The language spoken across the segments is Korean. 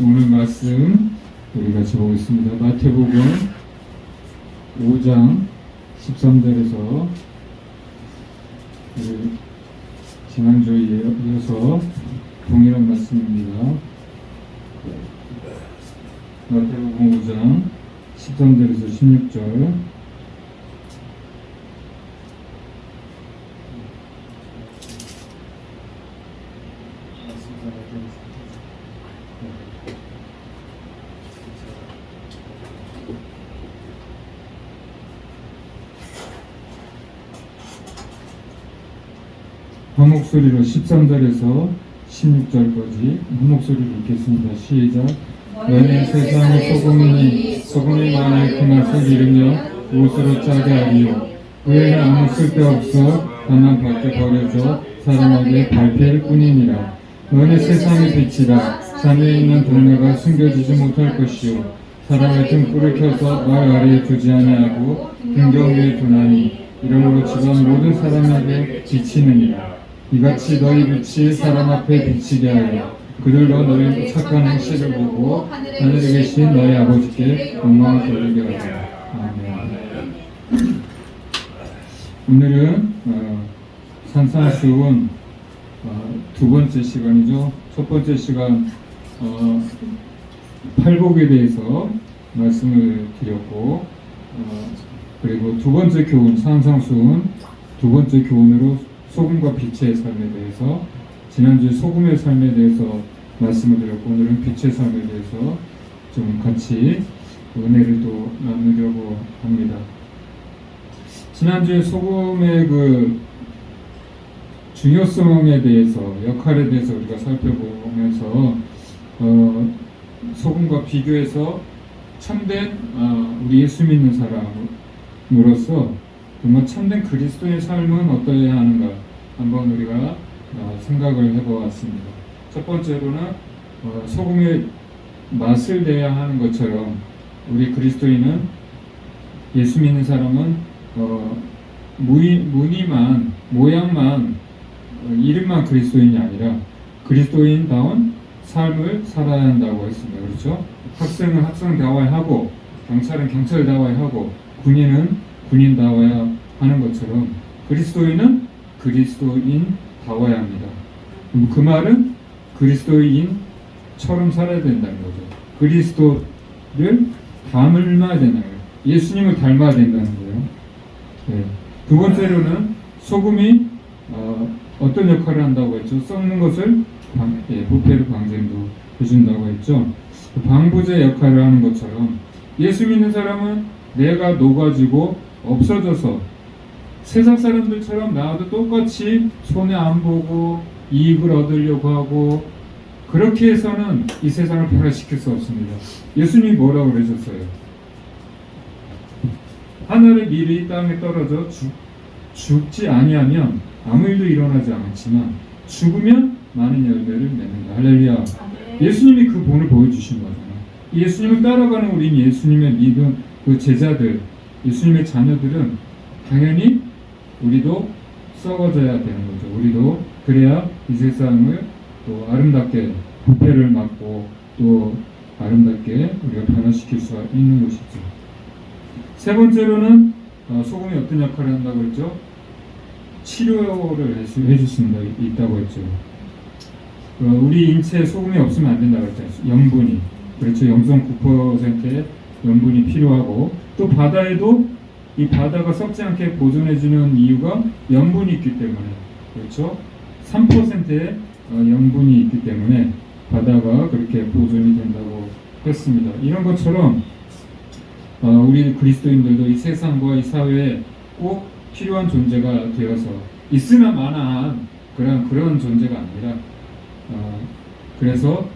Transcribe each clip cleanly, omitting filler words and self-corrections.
오늘 말씀 우리 같이 보겠습니다. 마태복음 5장 13절에서 지난주에 이어서 동일한 말씀입니다. 마태복음 5장 13절에서 16절. 한 목소리로 13절에서 16절까지 한 목소리로 읽겠습니다. 시작. 너희는 세상의 소금이니 소금이 만일 그 맛을 잃으며 옷으로 짜게 하리요 그에는 아무 쓸데없어 다만 밖에 버려져 사람에게 밟힐 뿐이니라. 너희는 세상의 빛이라. 산에 있는 동네가 숨겨지지 못할 것이요 사람의 등불을 켜서 말 아래에 두지 아니하고 등경 위에 두나니 이러므로 집안 모든 사람에게 비치느니라. 이같이 너희 빛이 사람 앞에 비치게 하여 그들로 너희 착한 행실을 보고 하늘에 계신 너희 아버지께 영광을 돌리게 하라. 아멘. 오늘은 산상수훈 두 번째 시간이죠. 첫 번째 시간 팔복에 대해서 말씀을 드렸고 그리고 두 번째 교훈 산상수훈 두 번째 교훈으로 소금과 빛의 삶에 대해서 지난주에 소금의 삶에 대해서 말씀을 드렸고 오늘은 빛의 삶에 대해서 좀 같이 은혜를 또 나누려고 합니다. 지난주에 소금의 그 중요성에 대해서 역할에 대해서 우리가 살펴보면서 소금과 비교해서 참된 우리 예수 믿는 사람으로서 정말 참된 그리스도의 삶은 어떠해야 하는가 한번 우리가 생각을 해보았습니다. 첫 번째로는 소금의 맛을 내야 하는 것처럼 우리 그리스도인은 예수 믿는 사람은 무늬만 모양만 이름만 그리스도인이 아니라 그리스도인다운 삶을 살아야 한다고 했습니다. 그렇죠? 학생은 학생다워야 하고 경찰은 경찰다워야 하고 군인은 군인다워야 하는 것처럼 그리스도인은 그리스도인다워야 합니다. 그 말은 그리스도인처럼 살아야 된다는 거죠. 그리스도를 닮아야 된다는 거예요. 예수님을 닮아야 된다는 거예요. 네. 두 번째로는 소금이 어떤 역할을 한다고 했죠? 썩는 것을 부패를 방생도 해준다고 했죠. 방부제 역할을 하는 것처럼 예수 믿는 사람은 내가 녹아지고 없어져서 세상 사람들처럼 나도 똑같이 손해 안 보고 이익을 얻으려고 하고 그렇게 해서는 이 세상을 변화시킬 수 없습니다. 예수님이 뭐라고 그러셨어요? 하늘의 밀이 땅에 떨어져 죽지 아니하면 아무 일도 일어나지 않지만 죽으면 많은 열매를 맺는다. 할렐루야. 예수님이 그 본을 보여주신 거잖아요. 예수님을 따라가는 우리 예수님의 믿음 그 제자들 예수님의 자녀들은 당연히 우리도 썩어져야 되는 거죠. 우리도 그래야 이 세상을 또 아름답게 부패를 막고 또 아름답게 우리가 변화시킬 수 있는 것이죠. 세 번째로는 소금이 어떤 역할을 한다고 했죠? 치료를 해주신다 있다고 했죠. 우리 인체에 소금이 없으면 안 된다고 했잖아요. 염분이 그렇죠. 0.9%의 염분이 필요하고 또 바다에도 이 바다가 썩지 않게 보존해주는 이유가 염분이 있기 때문에 그렇죠. 3%의 염분이 있기 때문에 바다가 그렇게 보존이 된다고 했습니다. 이런 것처럼 우리 그리스도인들도 이 세상과 이 사회에 꼭 필요한 존재가 되어서 있으나 마나한 그런 존재가 아니라 그래서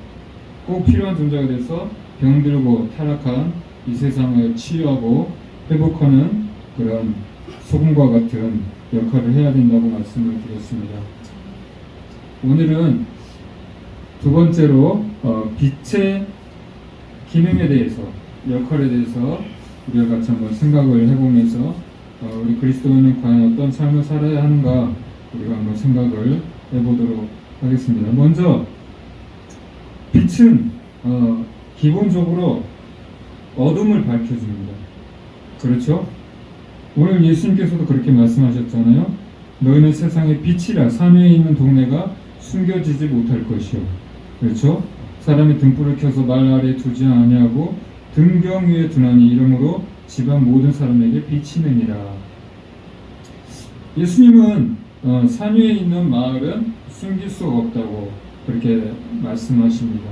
꼭 필요한 존재가 돼서 병들고 타락한 이 세상을 치유하고 회복하는 그런 소금과 같은 역할을 해야 된다고 말씀을 드렸습니다. 오늘은 두 번째로 빛의 기능에 대해서 역할에 대해서 우리가 같이 한번 생각을 해보면서 우리 그리스도인은 과연 어떤 삶을 살아야 하는가 우리가 한번 생각을 해보도록 하겠습니다. 먼저 빛은 기본적으로 어둠을 밝혀줍니다. 그렇죠? 오늘 예수님께서도 그렇게 말씀하셨잖아요. 너희는 세상의 빛이라. 산 위에 있는 동네가 숨겨지지 못할 것이요. 그렇죠? 사람이 등불을 켜서 말 아래에 두지 아니하고 등경 위에 두나니 이러므로 집안 모든 사람에게 비치느니라. 예수님은 산 위에 있는 마을은 숨길 수가 없다고 그렇게 말씀하십니다.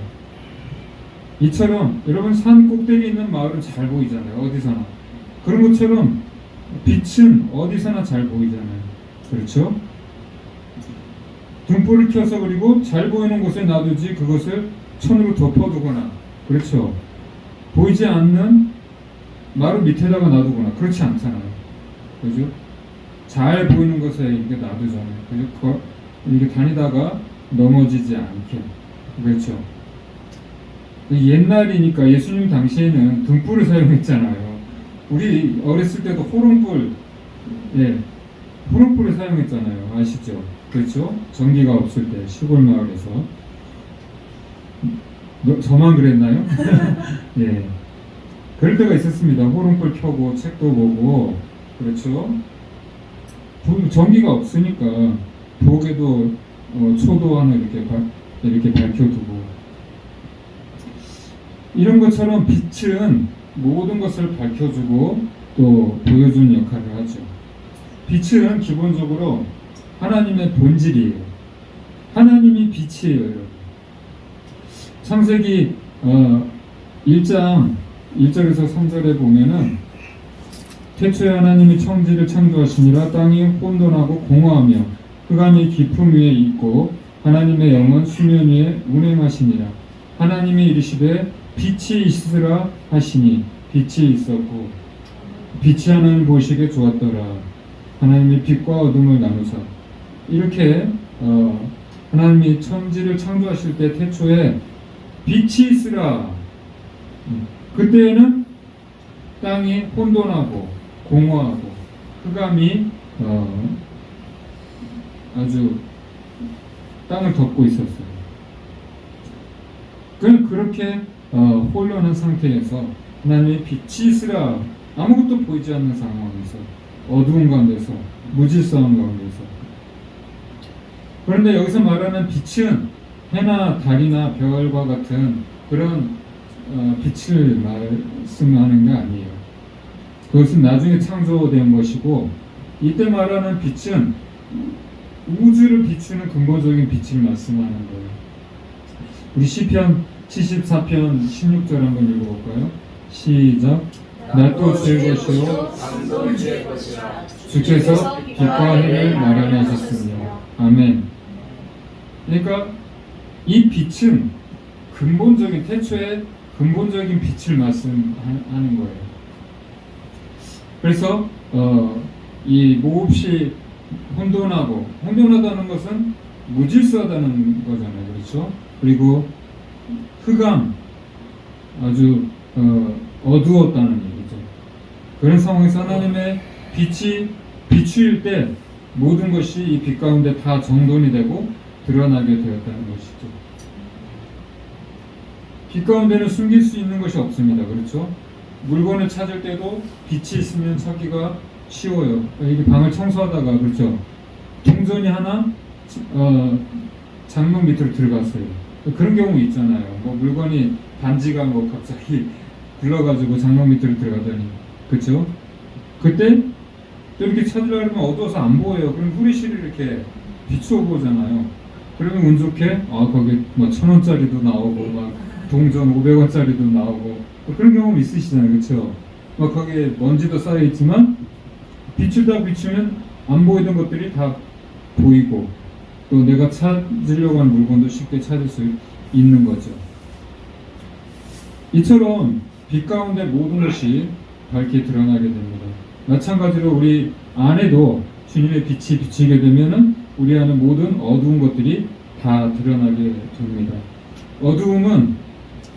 이처럼 여러분 산 꼭대기에 있는 마을은 잘 보이잖아요. 어디서나. 그런 것처럼 빛은 어디서나 잘 보이잖아요. 그렇죠? 등불을 켜서 그리고 잘 보이는 곳에 놔두지 그것을 천으로 덮어두거나, 그렇죠? 보이지 않는 마루 밑에다가 놔두거나 그렇지 않잖아요. 그죠? 잘 보이는 곳에 이렇게 놔두잖아요. 그죠? 이렇게 다니다가 넘어지지 않게. 그렇죠? 옛날이니까 예수님 당시에는 등불을 사용했잖아요. 우리 어렸을 때도 호롱불, 호롱불을 사용했잖아요. 아시죠? 그렇죠? 전기가 없을 때 시골 마을에서. 저만 그랬나요? 예. 그럴 때가 있었습니다. 호롱불 켜고 책도 보고. 그렇죠? 전기가 없으니까 벽에도 초도 하나 이렇게 밝혀두고. 이런 것처럼 빛은 모든 것을 밝혀주고 또 보여주는 역할을 하죠. 빛은 기본적으로 하나님의 본질이에요. 하나님이 빛이에요, 여러분. 창세기 1장 1절에서 3절에 보면은 태초에 하나님이 천지를 창조하시니라. 땅이 혼돈하고 공허하며 흑암이 깊음 위에 있고 하나님의 영은 수면 위에 운행하시니라. 하나님이 이르시되 빛이 있으라 하시니 빛이 있었고 빛이 하나님 보시기에 좋았더라. 하나님이 빛과 어둠을 나누사. 이렇게 하나님이 천지를 창조하실 때 태초에 빛이 있으라. 그때에는 땅이 혼돈하고 공허하고 흑암이 아주 땅을 덮고 있었어요. 그렇게 혼돈한 상태에서 하나님의 빛이 있으라. 아무것도 보이지 않는 상황에서, 어두운 가운데서, 무질서한 가운데서. 그런데 여기서 말하는 빛은 해나 달이나 별과 같은 그런 빛을 말씀하는 게 아니에요. 그것은 나중에 창조된 것이고, 이때 말하는 빛은 우주를 비추는 근본적인 빛을 말씀하는 거예요. 우리 시편 74편 16절 한번 읽어볼까요? 시작. 낮도 주의 것이요 밤도 주의 것이라. 주께서 빛과 해를 마련하셨으며. 아멘. 그러니까 이 빛은 근본적인, 태초의 근본적인 빛을 말씀하는 거예요. 그래서 이 몹시 혼돈하다는 것은 무질서하다는 거잖아요. 그렇죠? 그리고 흑암, 아주 어두웠다는 얘기죠. 그런 상황에서 하나님의 빛이 비추일 때 모든 것이 이 빛 가운데 다 정돈이 되고 드러나게 되었다는 것이죠. 빛 가운데는 숨길 수 있는 것이 없습니다. 그렇죠? 물건을 찾을 때도 빛이 있으면 찾기가 쉬워요. 이게 방을 청소하다가, 그렇죠? 동전이 하나 장롱 밑으로 들어갔어요. 그런 경우 있잖아요. 뭐 물건이 반지가 뭐 갑자기 굴러가지고 장롱 밑으로 들어가더니, 그렇죠? 그때 또 이렇게 찾으려면 어두워서 안 보여요. 그럼 후리실을 이렇게 비추어 보잖아요. 그러면 운 좋게 거기 뭐 1,000원짜리도 나오고 막 동전 500원짜리도 나오고 그런 경험 있으시잖아요. 그렇죠? 막 거기에 먼지도 쌓여 있지만 비추면 안 보이던 것들이 다 보이고 또 내가 찾으려고 하는 물건도 쉽게 찾을 수 있는 거죠. 이처럼 빛 가운데 모든 것이 밝게 드러나게 됩니다. 마찬가지로 우리 안에도 주님의 빛이 비치게 되면은 우리 안에 모든 어두운 것들이 다 드러나게 됩니다. 어두움은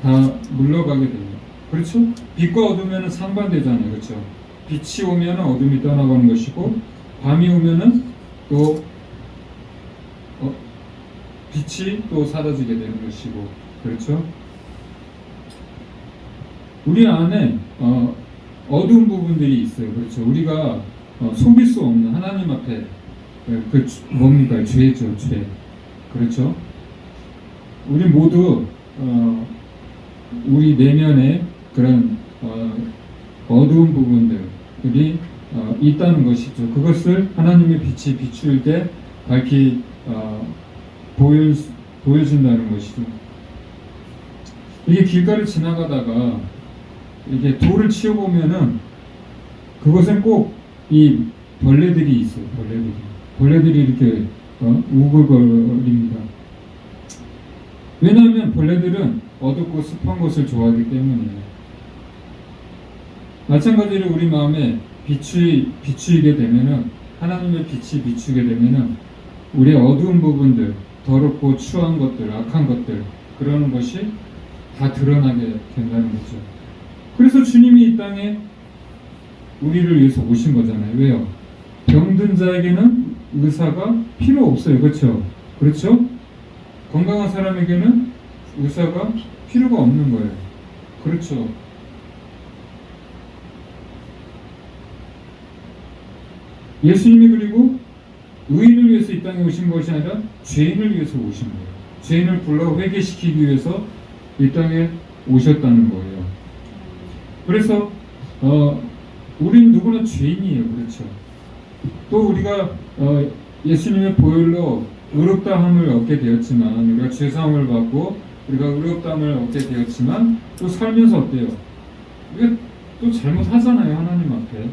다 물러가게 됩니다. 그렇죠? 빛과 어둠에는 상반되잖아요. 그렇죠? 빛이 오면 어둠이 떠나가는 것이고 밤이 오면은 또 빛이 또 사라지게 되는 것이고, 그렇죠? 우리 안에 어두운 부분들이 있어요. 그렇죠. 우리가 속일 수 없는 하나님 앞에 뭡니까? 죄죠, 죄. 그렇죠. 우리 모두 우리 내면에 그런 어두운 부분들이 있다는 것이죠. 그것을 하나님의 빛이 비출 때 밝히 보여준다는 것이죠. 이게 길가를 지나가다가 이렇게 돌을 치워보면은 그것은 꼭 이 벌레들이 있어요. 벌레들이 이렇게 우글거립니다. 왜냐하면 벌레들은 어둡고 습한 것을 좋아하기 때문이에요. 마찬가지로 우리 마음에 비추이게 되면은, 하나님의 빛이 비추게 되면은 우리의 어두운 부분들, 더럽고 추한 것들, 악한 것들, 그러는 것이 다 드러나게 된다는 거죠. 그래서 주님이 이 땅에 우리를 위해서 오신 거잖아요. 왜요? 병든 자에게는 의사가 필요 없어요. 그렇죠? 그렇죠? 건강한 사람에게는 의사가 필요가 없는 거예요. 그렇죠? 예수님이 그리고 의인을 위해서 이 땅에 오신 것이 아니라 죄인을 위해서 오신 거예요. 죄인을 불러 회개시키기 위해서 이 땅에 오셨다는 거예요. 그래서 우린 누구나 죄인이에요. 그렇죠? 또 우리가 예수님의 보혈로 의롭다함을 얻게 되었지만, 우리가 죄사함을 받고 우리가 의롭다함을 얻게 되었지만, 또 살면서 어때요? 우리가 또 잘못하잖아요. 하나님 앞에.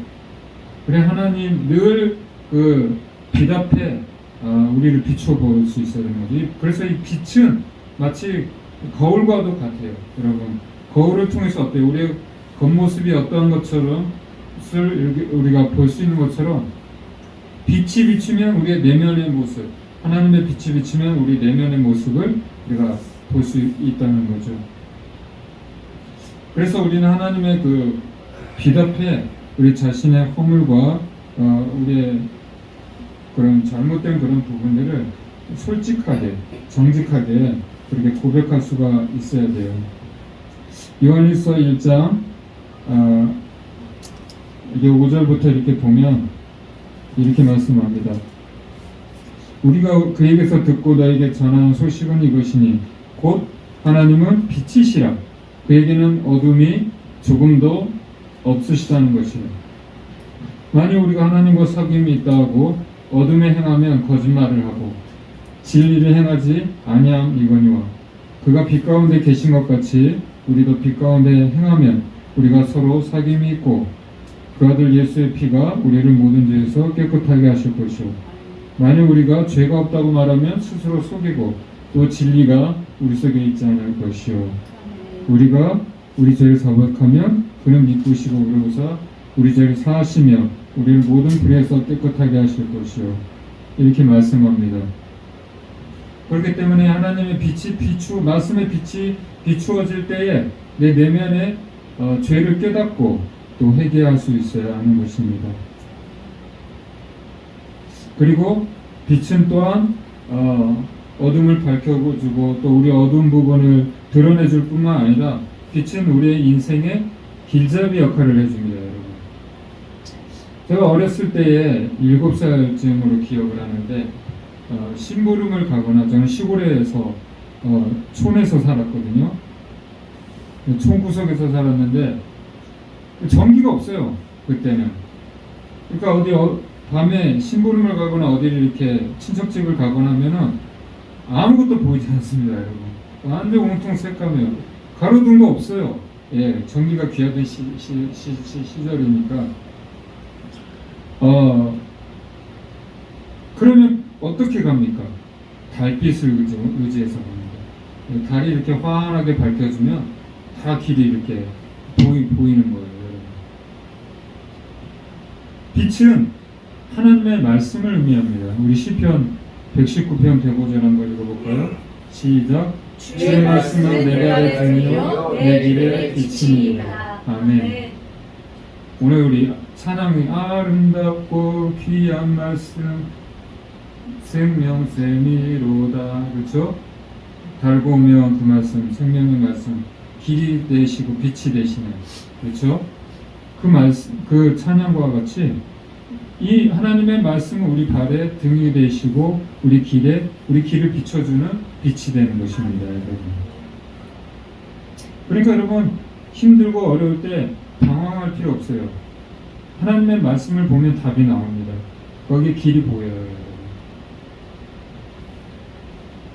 그래, 하나님 늘 그 빛 앞에 우리를 비춰볼 수 있어야 되는 거지. 그래서 이 빛은 마치 거울과도 같아요. 여러분, 거울을 통해서 어때요? 우리의 겉모습이 어떠한 것처럼 우리가 볼 수 있는 것처럼, 빛이 비추면 우리의 내면의 모습, 하나님의 빛이 비추면 우리 내면의 모습을 우리가 볼 수 있다는 거죠. 그래서 우리는 하나님의 그 빛 앞에 우리 자신의 허물과 우리의 그런 잘못된 그런 부분들을 솔직하게, 정직하게 그렇게 고백할 수가 있어야 돼요. 요한일서 1장 이게 5절부터 이렇게 보면 이렇게 말씀합니다. 우리가 그에게서 듣고 너에게 전하는 소식은 이것이니 곧 하나님은 빛이시라. 그에게는 어둠이 조금도 없으시다는 것이라. 만일 우리가 하나님과 사귐이 있다 하고 어둠에 행하면 거짓말을 하고 진리를 행하지 아니함이거니와 그가 빛 가운데 계신 것 같이 우리도 빛 가운데 행하면 우리가 서로 사귐이 있고 그 아들 예수의 피가 우리를 모든 죄에서 깨끗하게 하실 것이요 만일 우리가 죄가 없다고 말하면 스스로 속이고 또 진리가 우리 속에 있지 않을 것이요 우리가 우리 죄를 자백하면 그는 믿으시고 우리로서 우리 죄를 사하시며 우리를 모든 불의에서 깨끗하게 하실 것이요 이렇게 말씀합니다. 그렇기 때문에 하나님의 빛이 말씀의 빛이 비추어질 때에 내 내면에 죄를 깨닫고 또 회개할 수 있어야 하는 것입니다. 그리고 빛은 또한 어둠을 밝혀주고 또 우리 어두운 부분을 드러내줄 뿐만 아니라 빛은 우리의 인생의 길잡이 역할을 해줍니다. 여러분, 제가 어렸을 때에 7살쯤으로 기억을 하는데 심부름을 가거나 저는 시골에서 촌에서 살았거든요. 촌 구석에서 살았는데 전기가 없어요. 그때는. 그러니까 어디 밤에 심부름을 가거나 어디를 이렇게 친척집을 가거나 하면은 아무것도 보이지 않습니다. 여러분, 완전 온통 새까매요. 가로등도 없어요. 예, 전기가 귀하던 시절이니까. 그러면 어떻게 갑니까? 달빛을 의지해서 갑니다. 달이 이렇게 환하게 밝혀주면 다 길이 이렇게 보이는 거예요. 빛은 하나님의 말씀을 의미합니다. 우리 시편 119편 대보절 한번 읽어볼까요? 시작. 주의 말씀은 내 발의 등이요 내 길의 빛이니이다. 아멘. 오늘 우리 찬양이 아름답고 귀한 말씀 생명샘이로다. 그렇죠? 달고 오면 그 말씀, 생명의 말씀, 길이 되시고 빛이 되시는, 그렇죠? 그 찬양과 같이 이 하나님의 말씀은 우리 발에 등이 되시고 우리 길을 비춰주는 빛이 되는 것입니다, 여러분. 그러니까 여러분, 힘들고 어려울 때 당황할 필요 없어요. 하나님의 말씀을 보면 답이 나옵니다. 거기에 길이 보여요, 여러분.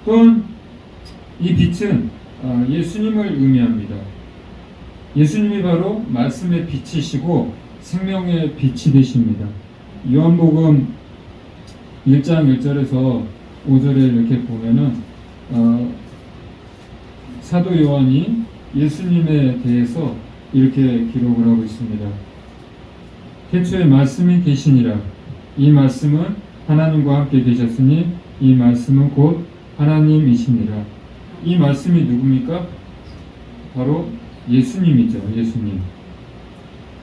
또한 이 빛은 예수님을 의미합니다. 예수님이 바로 말씀의 빛이시고 생명의 빛이 되십니다. 요한복음 1장 1절에서 5절에 이렇게 보면은 사도 요한이 예수님에 대해서 이렇게 기록을 하고 있습니다. 태초에 말씀이 계시니라. 이 말씀은 하나님과 함께 계셨으니 이 말씀은 곧 하나님이시니라. 이 말씀이 누굽니까? 바로 예수님이죠. 예수님.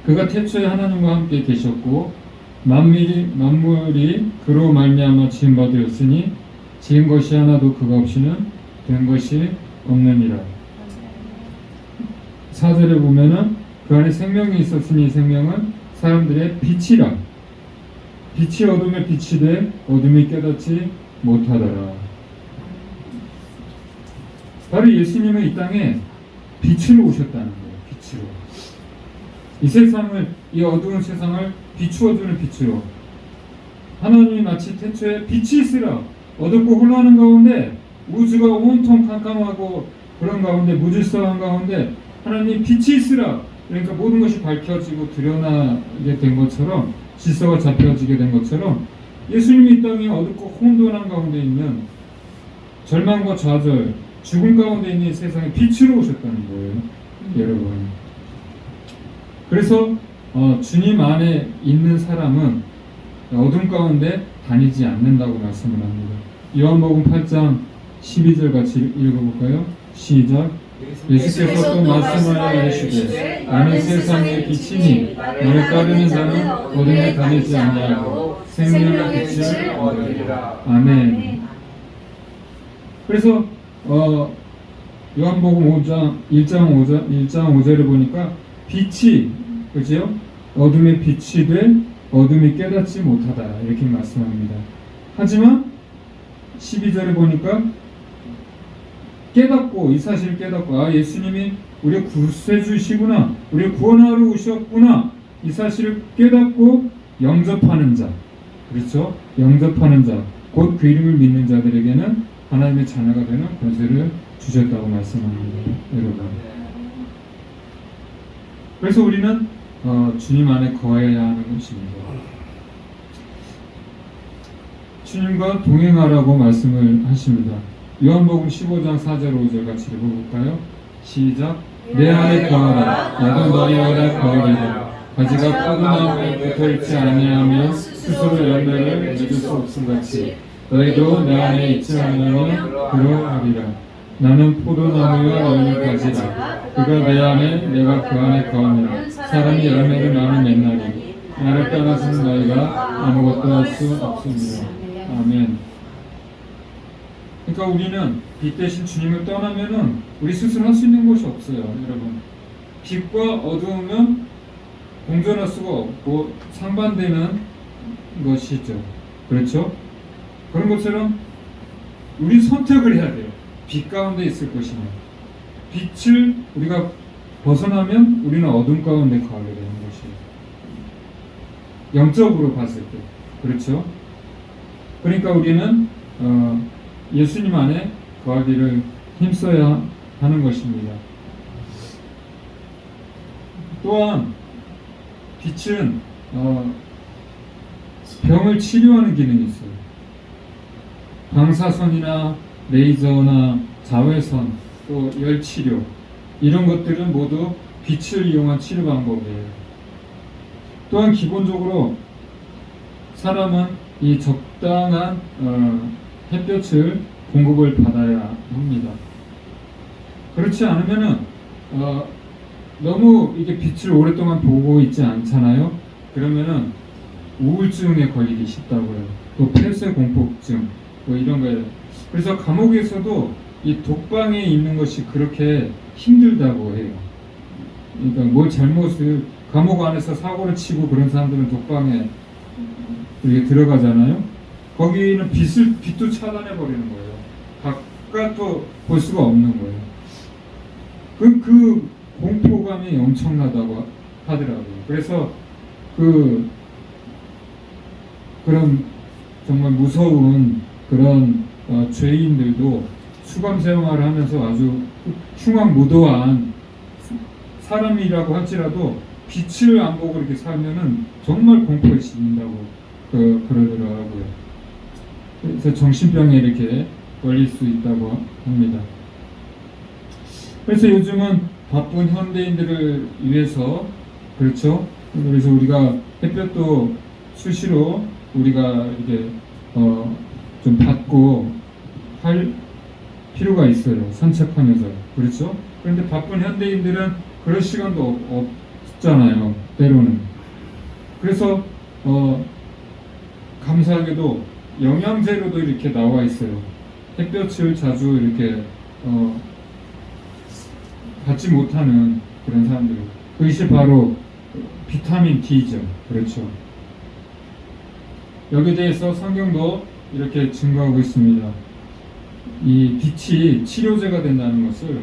그가 태초에 하나님과 함께 계셨고 만물이 그로 말미암아 지은 바 되었으니 지은 것이 하나도 그가 없이는 된 것이 없느니라. 4절에 보면은 그 안에 생명이 있었으니 이 생명은 사람들의 빛이라. 빛이 어둠에 빛이 돼 어둠이 깨닫지 못하더라. 바로 예수님은 이 땅에 빛으로 오셨다는 거예요. 빛으로. 이 세상을, 이 어두운 세상을 비추어주는 빛으로. 하나님이 마치 태초에 빛이 있으라. 어둡고 홀로하는 가운데 우주가 온통 캄캄하고 그런 가운데 무질서한 가운데 하나님이 빛이 있으라. 그러니까 모든 것이 밝혀지고 드러나게 된 것처럼 질서가 잡혀지게 된 것처럼 예수님이 이 땅에 어둡고 혼돈한 가운데 있는 절망과 좌절, 죽음 가운데 있는 세상에 빛으로 오셨다는 거예요, 여러분. 그래서 주님 안에 있는 사람은 어둠 가운데 다니지 않는다고 말씀을 합니다. 요한복음 8장 12절 같이 읽어볼까요? 시작. 예수께서 또 말씀하여 이르시되 나는 세상의 빛이니 나를 따르는 자는 어둠에 다니지 아니하고 생명의 빛을 얻으리라. 아멘. 그래서 요한복음 1장 5절에 보니까 빛이, 그죠? 어둠의 빛이 돼 어둠이 깨닫지 못하다 이렇게 말씀합니다. 하지만 12절에 보니까 깨닫고, 이 사실을 깨닫고, 예수님이 우리의 구세주시구나, 우리를 구원하러 오셨구나, 이 사실을 깨닫고 영접하는 자, 그렇죠? 영접하는 자, 곧 그 이름을 믿는 자들에게는 하나님의 자녀가 되는 권세를 주셨다고 말씀합니다, 여러분. 그래서 우리는 주님 안에 거해야 하는 것입니다. 주님과 동행하라고 말씀을 하십니다. 요한복음 15장 4절 5절 같이 읽어볼까요? 시작. 내 안에 거하라. 나도 너희 안에 거하리라. 가지가 포도나무에 붙어있지 아니하면 스스로 열매를 맺을 수 없음같이 너희도 내 안에 있지 않으면 그러하리라. 나는 포도나무와 너희는 가지라. 그가 내 안에 내가 그 안에 거하면 사람이 열매를 많이 맺나니 나를 떠나서는 너희가 아무것도 할 수 없습니다. 아멘. 그러니까 우리는 빛 대신 주님을 떠나면은 우리 스스로 할 수 있는 것이 없어요, 여러분. 빛과 어두움은 공존할 수가 없고 상반되는 것이죠. 그렇죠? 그런 것처럼 우리 선택을 해야 돼요. 빛 가운데 있을 것이냐. 빛을 우리가 벗어나면 우리는 어둠 가운데 가게 되는 것이에요. 영적으로 봤을 때. 그렇죠? 그러니까 우리는 예수님 안에 거하기를 힘써야 하는 것입니다. 또한 빛은 병을 치료하는 기능이 있어요. 방사선이나 레이저나 자외선, 또 열치료 이런 것들은 모두 빛을 이용한 치료 방법이에요. 또한 기본적으로 사람은 이 적당한 햇볕을 공급을 받아야 합니다. 그렇지 않으면은 너무 이게 빛을 오랫동안 보고 있지 않잖아요. 그러면은 우울증에 걸리기 쉽다고요. 또 폐쇄 공포증 뭐 이런 거예요. 그래서 감옥에서도 이 독방에 있는 것이 그렇게 힘들다고 해요. 그러니까 뭘 잘못을 감옥 안에서 사고를 치고 그런 사람들은 독방에 이렇게 들어가잖아요. 거기는 빛도 차단해 버리는 거예요. 바깥도 볼 수가 없는 거예요. 그 공포감이 엄청나다고 하더라고요. 그래서 그런 정말 무서운 그런 죄인들도 수감 생활을 하면서 아주 흉악무도한 사람이라고 할지라도 빛을 안 보고 이렇게 살면은 정말 공포에 시린다고 그러더라고요. 그래서 정신병에 이렇게 걸릴 수 있다고 합니다. 그래서 요즘은 바쁜 현대인들을 위해서 그렇죠. 그래서 우리가 햇볕도 수시로 우리가 이렇게 좀 받고 할 필요가 있어요. 산책하면서 그렇죠. 그런데 바쁜 현대인들은 그럴 시간도 없잖아요. 때로는. 그래서 감사하게도 영양제로도 이렇게 나와 있어요. 햇볕을 자주 이렇게 받지 못하는 그런 사람들. 그것이 바로 비타민 D죠. 그렇죠. 여기에 대해서 성경도 이렇게 증거하고 있습니다. 이 빛이 치료제가 된다는 것을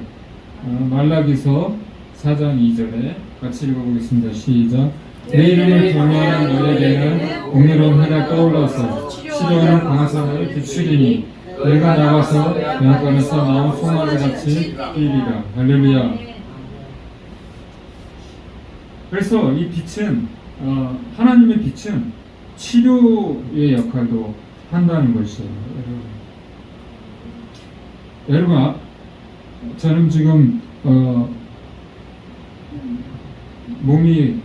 말라기서 4장 2절에 같이 읽어보겠습니다. 시작. 내 이름을 경외하는 너에게는 공의로운 해가 떠올라서 치료하는 광선을 비추리니 너희가 나가서 영광에서 나온 송아지 같이 뛰리라. 할렐루야. 그래서 이 빛은 하나님의 빛은 치료의 역할도 한다는 것이에요. 여러분, 저는 지금 몸이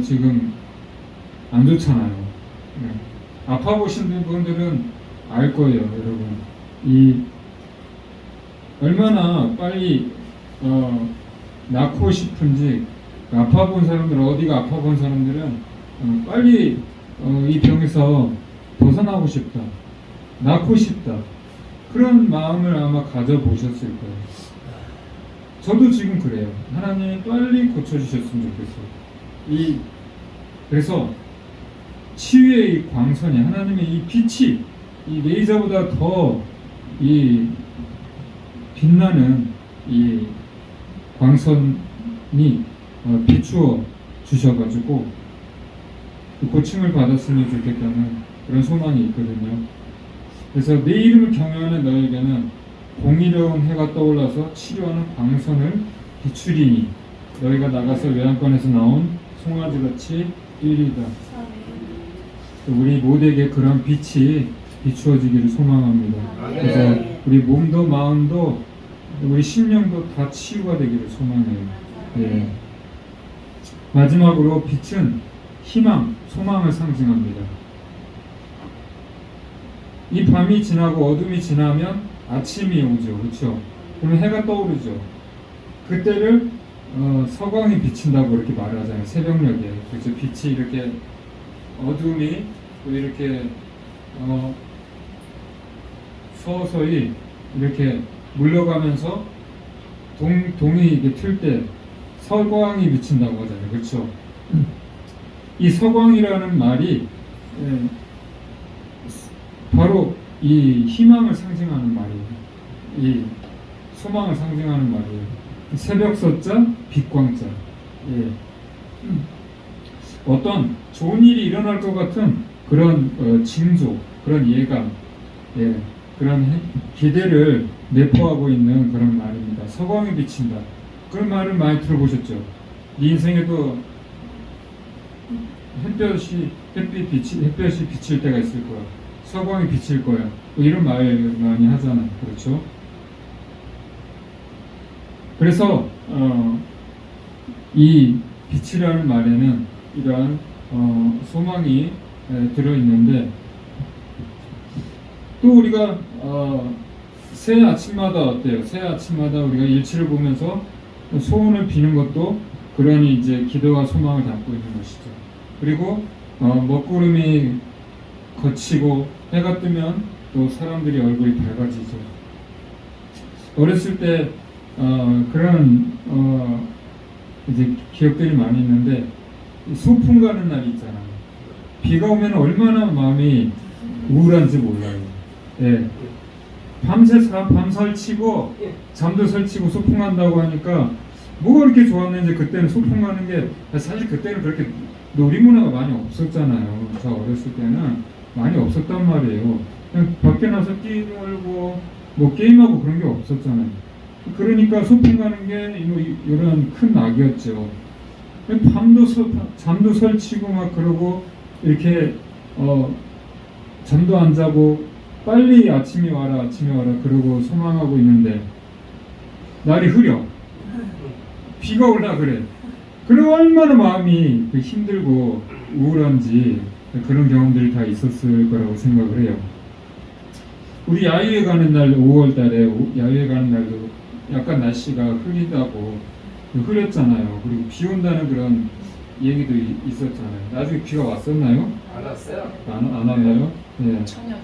지금 안 좋잖아요. 아파 보신 분들은 알 거예요, 여러분. 이 얼마나 빨리 낫고 싶은지. 아파 본 사람들, 어디가 아파 본 사람들은 빨리 이 병에서 벗어나고 싶다, 낫고 싶다, 그런 마음을 아마 가져보셨을 거예요. 저도 지금 그래요. 하나님이 빨리 고쳐주셨으면 좋겠어요. 그래서 치유의 이 광선이, 하나님의 이 빛이 이 레이저보다 더 이 빛나는 이 광선이 비추어 주셔가지고 고침을 받았으면 좋겠다는 그런 소망이 있거든요. 그래서 내 이름을 경외하는 너에게는 공의로운 해가 떠올라서 치료하는 광선을 비추리니 너희가 나가서 외양간에서 나온 송아지같이 뛰리다. 우리 모두에게 그런 빛이 비추어지기를 소망합니다. 그래서 우리 몸도 마음도 우리 심령도 다 치유가 되기를 소망해요. 네. 마지막으로 빛은 희망, 소망을 상징합니다. 이 밤이 지나고 어둠이 지나면 아침이 오죠. 그렇죠? 그러면 해가 떠오르죠. 그때를 서광이 비친다고 이렇게 말하잖아요. 새벽녘에. 그렇죠? 빛이 이렇게 어둠이 또 이렇게 서서히 이렇게 물러가면서 동이 이렇게 틀 때 서광이 비친다고 하잖아요. 그렇죠? 이 서광이라는 말이 바로 이 희망을 상징하는 말이에요. 이 소망을 상징하는 말이에요. 새벽 서자, 빛광자. 예. 어떤 좋은 일이 일어날 것 같은 그런 징조, 그런 예감, 예. 그런 기대를 내포하고 있는 그런 말입니다. 서광이 비친다. 그런 말을 많이 들어보셨죠? 네 인생에도 햇볕이 비칠 때가 있을 거야. 서광이 비칠 거야. 뭐 이런 말 많이 하잖아. 그렇죠? 그래서 이 빛이라는 말에는 이러한 소망이 들어있는데, 또 우리가 새 아침마다 어때요? 새 아침마다 우리가 일치를 보면서 소원을 비는 것도 그런 이제 기도와 소망을 담고 있는 것이죠. 그리고 먹구름이 거치고 해가 뜨면 또 사람들이 얼굴이 밝아지죠. 어렸을 때 그런 이제 기억들이 많이 있는데 소풍 가는 날이 있잖아요. 비가 오면 얼마나 마음이 우울한지 몰라요. 예. 밤새 밤 설치고 잠도 설치고 소풍 간다고 하니까 뭐가 그렇게 좋았는지 그때는 소풍 가는 게 사실 그때는 그렇게 놀이문화가 많이 없었잖아요. 저 어렸을 때는 많이 없었단 말이에요. 그냥 밖에 나서 뛰놀고 뭐 게임하고 그런 게 없었잖아요. 그러니까 소풍 가는 게 이런 큰 낙이었죠. 잠도 설치고 막 그러고 이렇게 잠도 안 자고 빨리 아침이 와라 그러고 소망하고 있는데 날이 흐려 비가 올라 그래. 그럼 얼마나 마음이 힘들고 우울한지 그런 경험들이 다 있었을 거라고 생각을 해요. 우리 야유회 가는 날 5월 달에 야유회 가는 날도 약간 날씨가 흐리다고 흐렸잖아요. 그리고 비 온다는 그런 얘기도 있었잖아요. 나중에 비가 왔었나요? 안 왔어요. 안 왔나요? 네. 저녁.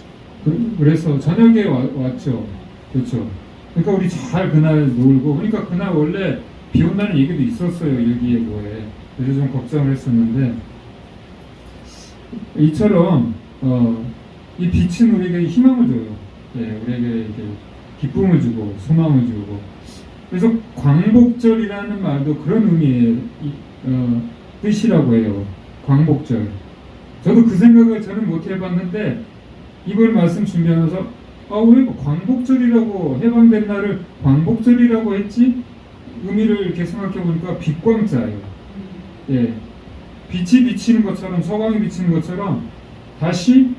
그래서 저녁에 왔죠. 그렇죠. 그러니까 우리 잘 그날 놀고, 그러니까 그날 원래 비 온다는 얘기도 있었어요. 일기예보에. 그래서 좀 걱정을 했었는데 이처럼 이 빛은 우리에게 희망을 줘요. 네, 우리에게 이렇게 기쁨을 주고 소망을 주고. 그래서 광복절이라는 말도 그런 의미의 뜻이라고 해요. 광복절. 저도 그 생각을 저는 못 해봤는데 이걸 말씀 준비하면서 왜 광복절이라고 해방된 날을 광복절이라고 했지? 의미를 이렇게 생각해 보니까 빛광자예요. 예, 빛이 비치는 것처럼 서광이 비치는 것처럼 다시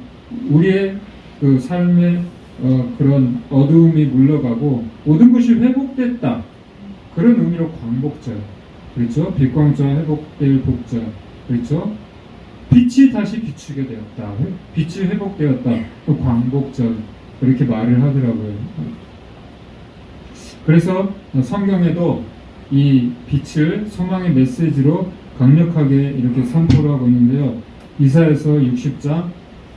우리의 그 삶의 그런 어두움이 물러가고 모든 것이 회복됐다. 그런 의미로 광복절. 그렇죠? 빛광자 회복될 복절. 그렇죠? 빛이 다시 비추게 되었다. 빛이 회복되었다. 그 광복절. 그렇게 말을 하더라고요. 그래서 성경에도 이 빛을 소망의 메시지로 강력하게 이렇게 선포를 하고 있는데요. 이사야서 60장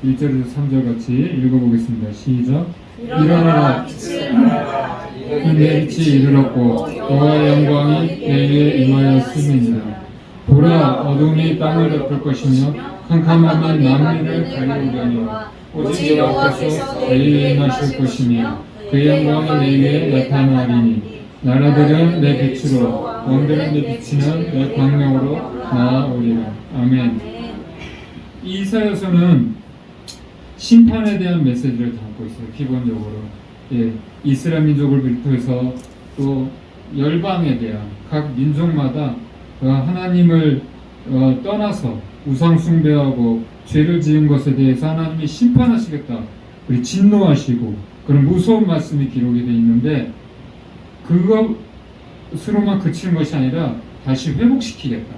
1절에서 3절 같이 읽어보겠습니다. 시작. 일어나라 빛을 발하라. 내 빛이 이르렀고 여호와의 영광이 내 위에 임하였음이니라. 보라 어둠이 땅을 덮을 것이며 캄캄함이 만민을 가리우려니 오직 여호와께서 내 위에 임하실 것이며 그의 영광이 내 위에 나타나리니 나라들은 내 빛으로 왕들은 내 비치는 내 광명으로 나아오리라. 아멘. 이 이사야서는 심판에 대한 메시지를 담고 있어요. 기본적으로 이스라엘 민족을 비롯해서 또 열방에 대한 각 민족마다 하나님을 떠나서 우상 숭배하고 죄를 지은 것에 대해서 하나님이 심판하시겠다, 그리고 진노하시고 그런 무서운 말씀이 기록이 되어 있는데 그것으로만 그치는 것이 아니라 다시 회복시키겠다.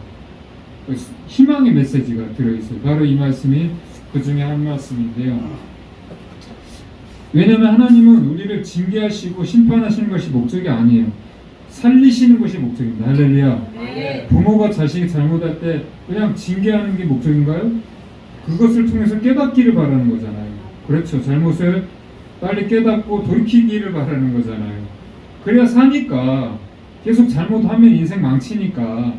희망의 메시지가 들어있어요. 바로 이 말씀이 그 중에 한 말씀인데요. 왜냐하면 하나님은 우리를 징계하시고 심판하시는 것이 목적이 아니에요. 살리시는 것이 목적입니다. 할렐루야. 네. 부모가 자식이 잘못할 때 그냥 징계하는 게 목적인가요? 그것을 통해서 깨닫기를 바라는 거잖아요. 그렇죠. 잘못을 빨리 깨닫고 돌이키기를 바라는 거잖아요. 그래야 사니까, 계속 잘못하면 인생 망치니까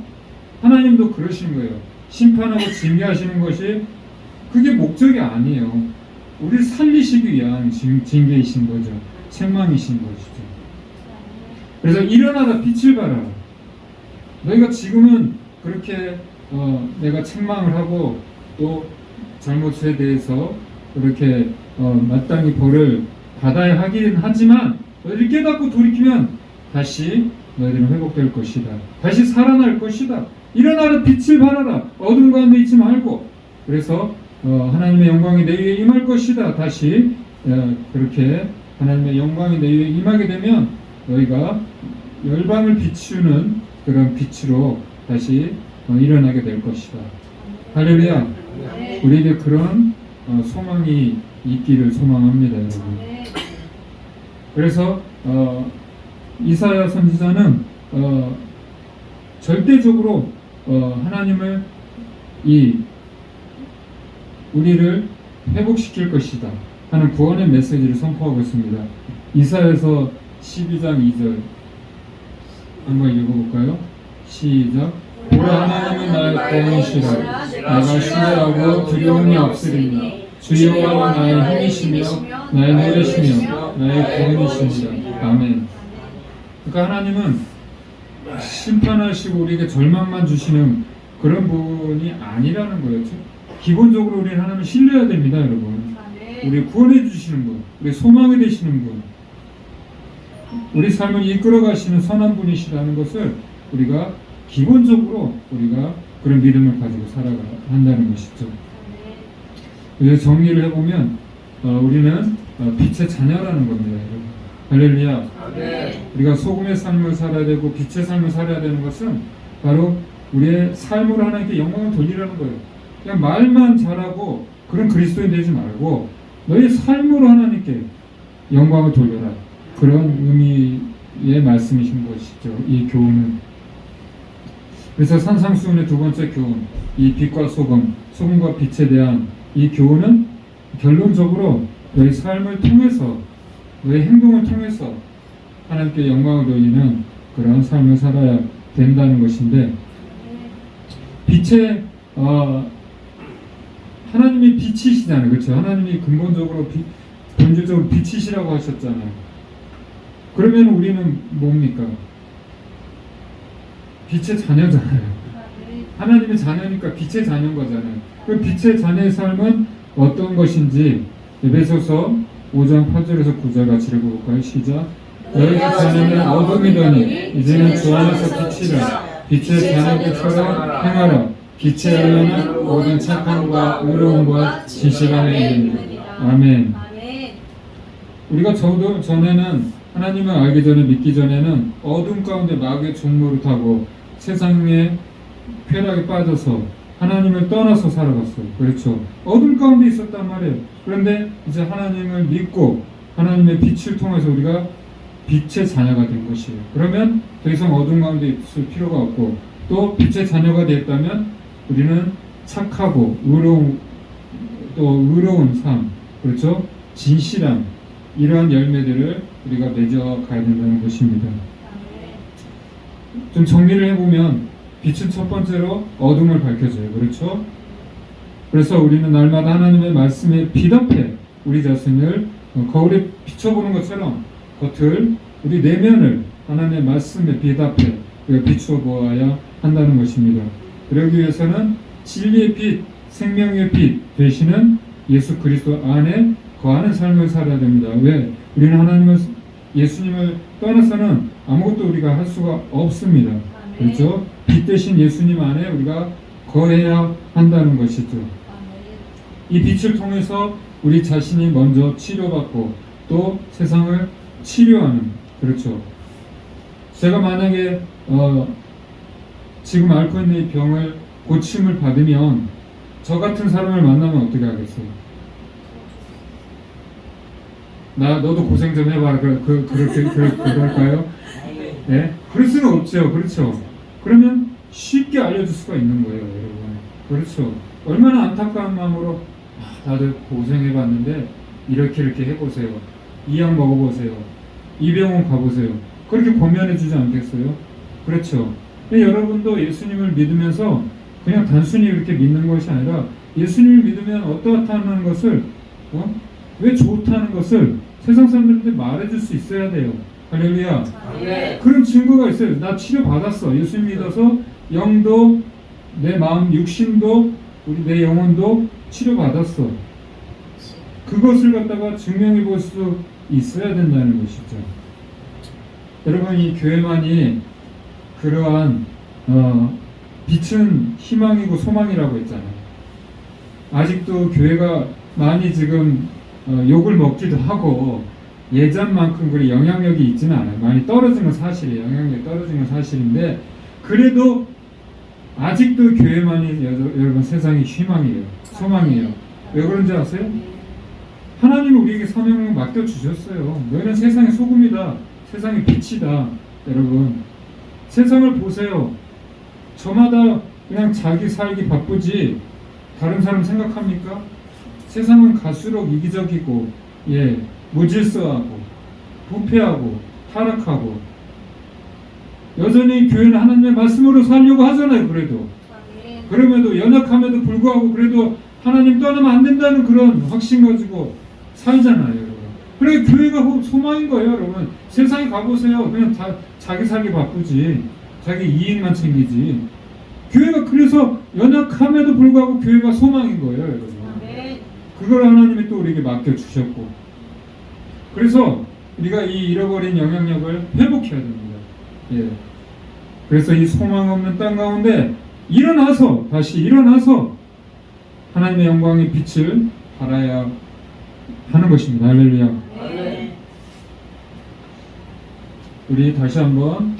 하나님도 그러신 거예요. 심판하고 징계하시는 것이 그게 목적이 아니에요. 우리를 살리시기 위한 징계이신 거죠. 책망이신 것이죠. 그래서 일어나라 빛을 발하라. 너희가 지금은 그렇게 내가 책망을 하고 또 잘못에 대해서 그렇게 마땅히 벌을 받아야 하긴 하지만 너희들이 깨닫고 돌이키면 다시 너희들은 회복될 것이다. 다시 살아날 것이다. 일어나라 빛을 발하라. 어둠 가운데 있지 말고. 그래서 하나님의 영광이 내 위에 임할 것이다. 다시 그렇게 하나님의 영광이 내 위에 임하게 되면 너희가 열방을 비추는 그런 빛으로 다시 일어나게 될 것이다. 할렐루야. 우리에게 그런 소망이 있기를 소망합니다, 여러분. 그래서 이사야 선지자는 절대적으로 하나님을 우리를 회복시킬 것이다 하는 구원의 메시지를 선포하고 있습니다. 이사야서 12장 2절 한번 읽어볼까요? 시작. 보라, 하나님은 나의 구원이시라. 내가 신뢰하고 두려움이 없으리라. 주 여호와는 나의 힘이시며 나의 노래시며 나의 구원이시니라. 아멘. 그러니까 하나님은 심판하시고 우리에게 절망만 주시는 그런 분이 아니라는 거예요. 기본적으로 우리는 하나님을 신뢰해야 됩니다, 여러분. 우리 구원해 주시는 분, 우리 소망이 되시는 분, 우리 삶을 이끌어 가시는 선한 분이시라는 것을 우리가 기본적으로 우리가 그런 믿음을 가지고 살아가야 한다는 것이죠. 그래서 정리를 해보면 우리는 빛의 자녀라는 겁니다, 여러분. 할렐루야. 우리가 소금의 삶을 살아야 되고 빛의 삶을 살아야 되는 것은 바로 우리의 삶으로 하나님께 영광을 돌리라는 거예요. 그냥 말만 잘하고 그런 그리스도인 되지 말고 너의 삶으로 하나님께 영광을 돌려라. 그런 의미의 말씀이신 것이죠, 이 교훈은. 그래서 산상수훈의 두 번째 교훈, 이 빛과 소금, 소금과 빛에 대한 이 교훈은 결론적으로 너의 삶을 통해서, 너의 행동을 통해서 하나님께 영광을 돌리는 그런 삶을 살아야 된다는 것인데, 빛의 하나님이 빛이시잖아요, 그렇죠? 하나님이 근본적으로 본질적으로 빛이시라고 하셨잖아요. 그러면 우리는 뭡니까? 빛의 자녀잖아요. 하나님의 자녀니까 빛의 자녀인 거잖아요. 그 빛의 자녀의 삶은 어떤 것인지 에베소서 5장 8절에서 9절 같이 읽어볼까요? 시작. 너희가 자녀는 어둠이더니 이제는 주 안에서 빛이라. 빛의 자녀들처럼 행하라. 빛의 열매는 모든 착함과 의로움과 진실함에 이르니라. 아멘. 우리가 저도 전에는 하나님을 알기 전에, 믿기 전에는 어둠 가운데 마귀의 종로를 타고 세상의 쾌락에 빠져서 하나님을 떠나서 살아갔어요. 그렇죠. 어둠 가운데 있었단 말이에요. 그런데 이제 하나님을 믿고 하나님의 빛을 통해서 우리가 빛의 자녀가 된 것이에요. 그러면 더 이상 어둠 가운데 있을 필요가 없고, 또 빛의 자녀가 되었다면 우리는 착하고 의로운 삶, 그렇죠? 진실함, 이러한 열매들을 우리가 맺어가야 된다는 것입니다. 좀 정리를 해보면 빛은 첫 번째로 어둠을 밝혀줘요. 그렇죠? 그래서 우리는 날마다 하나님의 말씀에 빛 앞에 우리 자신을 거울에 비춰보는 것처럼 겉을, 우리 내면을 하나님의 말씀의 빛 앞에 우리가 비춰보아야 한다는 것입니다. 그러기 위해서는 진리의 빛, 생명의 빛 되시는 예수 그리스도 안에 거하는 삶을 살아야 됩니다. 왜? 우리는 예수님을 떠나서는 아무것도 우리가 할 수가 없습니다. 그렇죠? 빛 대신 예수님 안에 우리가 거해야 한다는 것이죠. 이 빛을 통해서 우리 자신이 먼저 치료받고 또 세상을 치료하는, 그렇죠. 제가 만약에 지금 앓고 있는 이 병을 고침을 받으면 저 같은 사람을 만나면 어떻게 하겠어요? 너도 고생 좀 해봐라. 그럴까요? 네? 그럴 수는 없죠. 그렇죠. 그러면 쉽게 알려줄 수가 있는 거예요, 여러분. 그렇죠. 얼마나 안타까운 마음으로 다들 고생해봤는데 이렇게 해보세요. 이 약 먹어보세요. 이 병원 가보세요. 그렇게 권면해주지 않겠어요? 그렇죠. 여러분도 예수님을 믿으면서 그냥 단순히 이렇게 믿는 것이 아니라 예수님을 믿으면 어떠하다는 것을 왜 좋다는 것을 세상 사람들한테 말해줄 수 있어야 돼요. 할렐루야. 네. 그런 증거가 있어요. 나 치료받았어. 예수님 믿어서 영도, 내 마음, 육신도, 내 영혼도 치료받았어. 그것을 갖다가 증명해 볼 수 있어야 된다는 것이죠. 여러분, 이 교회만이 그러한 빛은 희망이고 소망이라고 했잖아요. 아직도 교회가 많이 지금 욕을 먹기도 하고 예전만큼 그리 영향력이 있지는 않아요. 많이 떨어진 건 사실이에요. 영향력이 떨어진 건 사실인데, 그래도 아직도 교회만이 여러분 세상의 희망이에요. 소망이에요. 왜 그런지 아세요? 하나님은 우리에게 사명을 맡겨주셨어요. 너희는 세상의 소금이다. 세상의 빛이다. 여러분, 세상을 보세요. 저마다 그냥 자기 살기 바쁘지 다른 사람 생각합니까? 세상은 갈수록 이기적이고 무질서하고 부패하고 타락하고 여전히 교회는 하나님의 말씀으로 살려고 하잖아요. 그래도 그럼에도 연약함에도 불구하고 그래도 하나님 떠나면 안 된다는 그런 확신 가지고 살잖아요, 여러분. 그래 교회가 소망인 거예요, 여러분. 세상에 가보세요. 그냥 다 자기 살기 바쁘지, 자기 이익만 챙기지. 교회가 그래서 연약함에도 불구하고 교회가 소망인 거예요, 여러분. 그걸 하나님이 또 우리에게 맡겨 주셨고, 그래서 우리가 이 잃어버린 영향력을 회복해야 됩니다. 예. 그래서 이 소망 없는 땅 가운데 다시 일어나서 하나님의 영광의 빛을 발하여 하는 것입니다. 할렐루야. 우리 다시 한번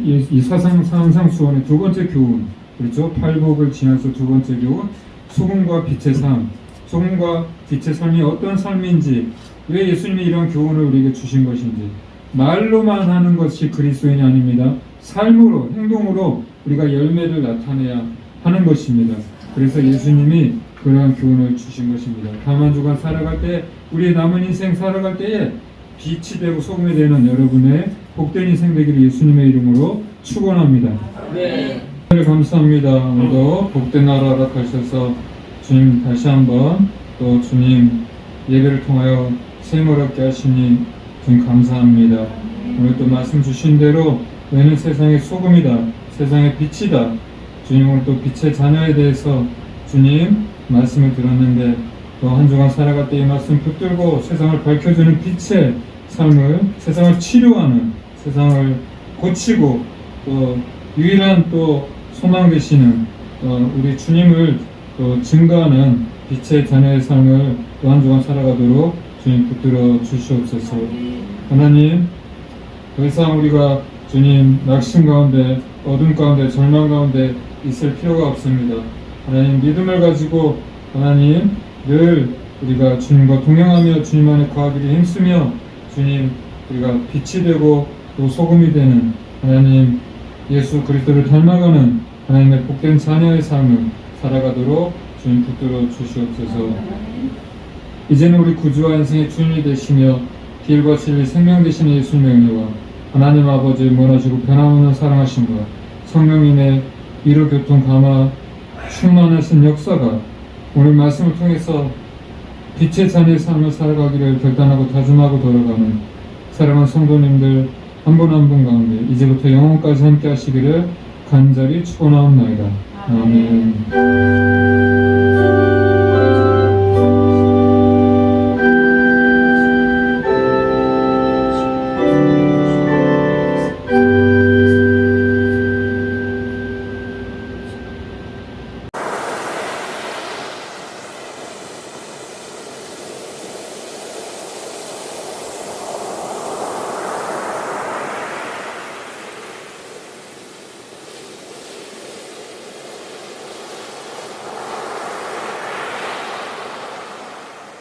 이 사상상 수원의 두 번째 교훈, 그렇죠? 팔복을 지나서 두 번째 교훈, 소금과 빛의 삶. 소금과 빛의 삶이 어떤 삶인지, 왜 예수님이 이런 교훈을 우리에게 주신 것인지, 말로만 하는 것이 그리스도인이 아닙니다. 삶으로, 행동으로 우리가 열매를 나타내야 하는 것입니다. 그래서 예수님이 그러한 교훈을 주신 것입니다. 다음 한 주간 살아갈 때, 우리의 남은 인생 살아갈 때에 빛이 되고 소금이 되는 여러분의 복된 인생 되기를 예수님의 이름으로 축원합니다. 네. 감사합니다. 오늘도 복된 나라 허락하셔서 주님 다시 한번 또 주님 예배를 통하여 생을 얻게 하시니 주님 감사합니다. 오늘 또 말씀 주신 대로 너희는 세상의 소금이다, 세상의 빛이다. 주님 오늘 또 빛의 자녀에 대해서 주님 말씀을 들었는데 또 한 주간 살아갈 때 이 말씀 붙들고 세상을 밝혀주는 빛의 삶을, 세상을 치료하는, 세상을 고치고 또 유일한 또 소망 되시는 우리 주님을 또 증거하는 빛의 자녀의 삶을 또 한 주간 살아가도록 주님 붙들어 주시옵소서. 하나님, 더 이상 우리가 주님 낙심 가운데, 어둠 가운데, 절망 가운데 있을 필요가 없습니다. 하나님 믿음을 가지고 하나님 늘 우리가 주님과 동행하며 주님 안에 거하기를 힘쓰며 주님 우리가 빛이 되고 또 소금이 되는 하나님 예수 그리스도를 닮아가는 하나님의 복된 자녀의 삶을 살아가도록 주님 붙들어 주시옵소서. 이제는 우리 구주와 인생의 주인이 되시며 길과 진리 생명 되시는 예수님의 은혜와 하나님 아버지의 무한하시고 변함없는 사랑하심과 성령님의 위로 교통 감화 충만하신 역사가 오늘 말씀을 통해서 빛의 자녀의 삶을 살아가기를 결단하고 다짐하고 돌아가는 사랑하는 성도님들 한 분 한 분 가운데 이제부터 영원까지 함께 하시기를 간절히 축원하옵나이다. 아멘.